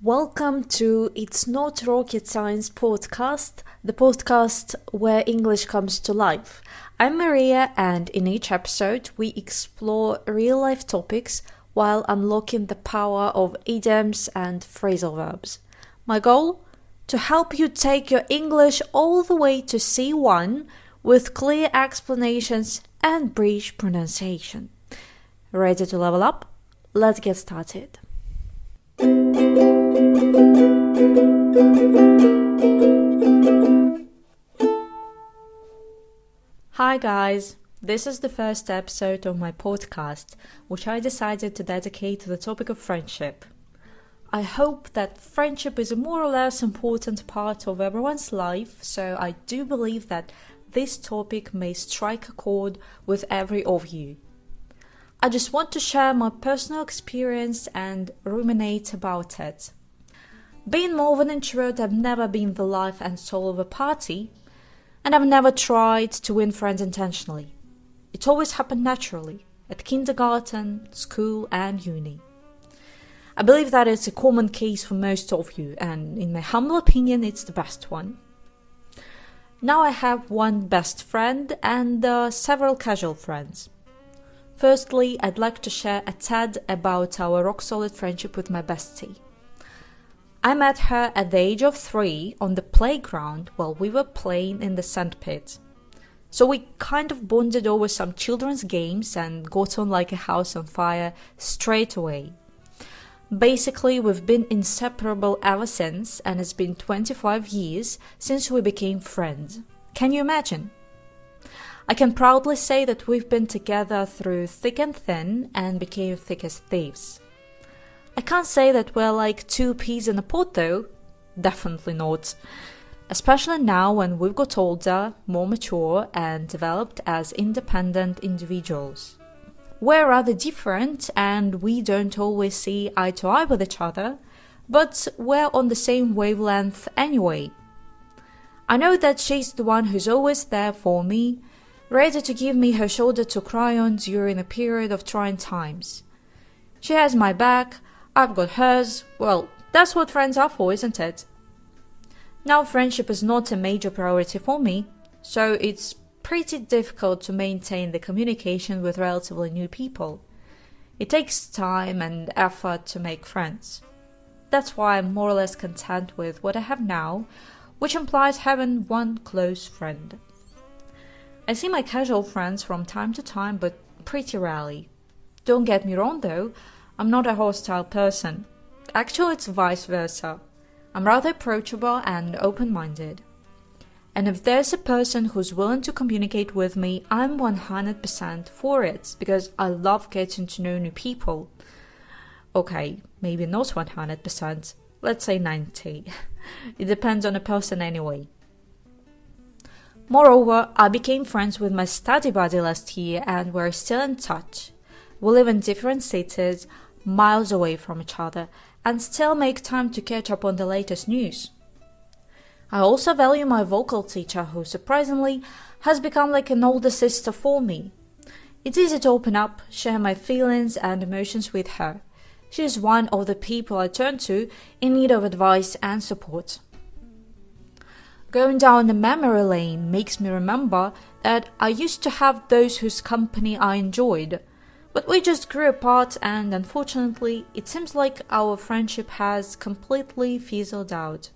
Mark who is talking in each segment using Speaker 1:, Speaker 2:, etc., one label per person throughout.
Speaker 1: Welcome to It's Not Rocket Science podcast, the podcast where English comes to life. I'm Maria, and in each episode we explore real-life topics while unlocking the power of idioms and phrasal verbs. My goal? To help you take your English all the way to C1 with clear explanations and bridge pronunciation. Ready to level up? Let's get started. Hi guys, this is the first episode of my podcast, which I decided to dedicate to the topic of friendship. I hope that friendship is a more or less important part of everyone's life, so I do believe that this topic may strike a chord with every of you. I just want to share my personal experience and ruminate about it. Being more of an introvert, I've never been the life and soul of a party, and I've never tried to win friends intentionally. It always happened naturally, at kindergarten, school and uni. I believe that it's a common case for most of you, and in my humble opinion, it's the best one. Now I have one best friend and several casual friends. Firstly, I'd like to share a tad about our rock-solid friendship with my bestie. I met her at the age of 3 on the playground while we were playing in the sandpit. So we kind of bonded over some children's games and got on like a house on fire straight away. Basically, we've been inseparable ever since, and it's been 25 years since we became friends. Can you imagine? I can proudly say that we've been together through thick and thin and became thick as thieves. I can't say that we're like two peas in a pod though, definitely not. Especially now when we've got older, more mature and developed as independent individuals. We're rather different and we don't always see eye to eye with each other, but we're on the same wavelength anyway. I know that she's the one who's always there for me, ready to give me her shoulder to cry on during a period of trying times. She has my back, I've got hers. Well, that's what friends are for, isn't it? Now, friendship is not a major priority for me, so it's pretty difficult to maintain the communication with relatively new people. It takes time and effort to make friends. That's why I'm more or less content with what I have now, which implies having one close friend. I see my casual friends from time to time, but pretty rarely. Don't get me wrong though, I'm not a hostile person. Actually, it's vice versa. I'm rather approachable and open-minded. And if there's a person who's willing to communicate with me, I'm 100% for it, because I love getting to know new people. Okay, maybe not 100%, let's say 90%. It depends on the person anyway. Moreover, I became friends with my study buddy last year and we're still in touch. We live in different cities, miles away from each other, and still make time to catch up on the latest news. I also value my vocal teacher who, surprisingly, has become like an older sister for me. It's easy to open up, share my feelings and emotions with her. She is one of the people I turn to in need of advice and support. Going down the memory lane makes me remember that I used to have those whose company I enjoyed, but we just grew apart and unfortunately it seems like our friendship has completely fizzled out.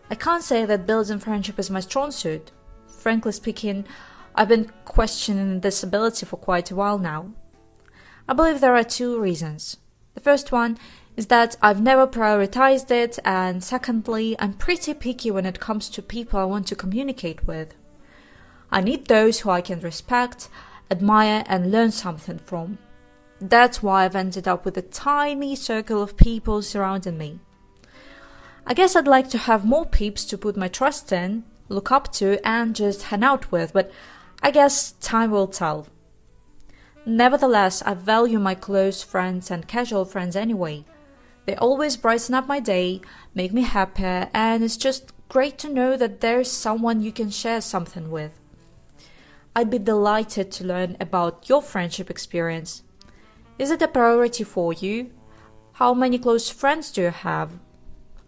Speaker 1: I can't say that building friendship is my strong suit. Frankly speaking, I've been questioning this ability for quite a while now. I believe there are 2 reasons. The first one is that I've never prioritized it, and secondly, I'm pretty picky when it comes to people I want to communicate with. I need those who I can respect, admire and learn something from. That's why I've ended up with a tiny circle of people surrounding me. I guess I'd like to have more peeps to put my trust in, look up to and just hang out with, but I guess time will tell. Nevertheless, I value my close friends and casual friends anyway. They always brighten up my day, make me happier, and it's just great to know that there's someone you can share something with. I'd be delighted to learn about your friendship experience. Is it a priority for you? How many close friends do you have?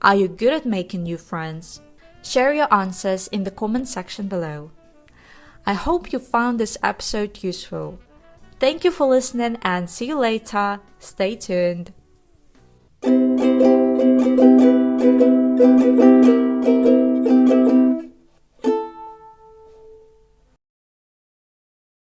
Speaker 1: Are you good at making new friends? Share your answers in the comment section below. I hope you found this episode useful. Thank you for listening and see you later. Stay tuned.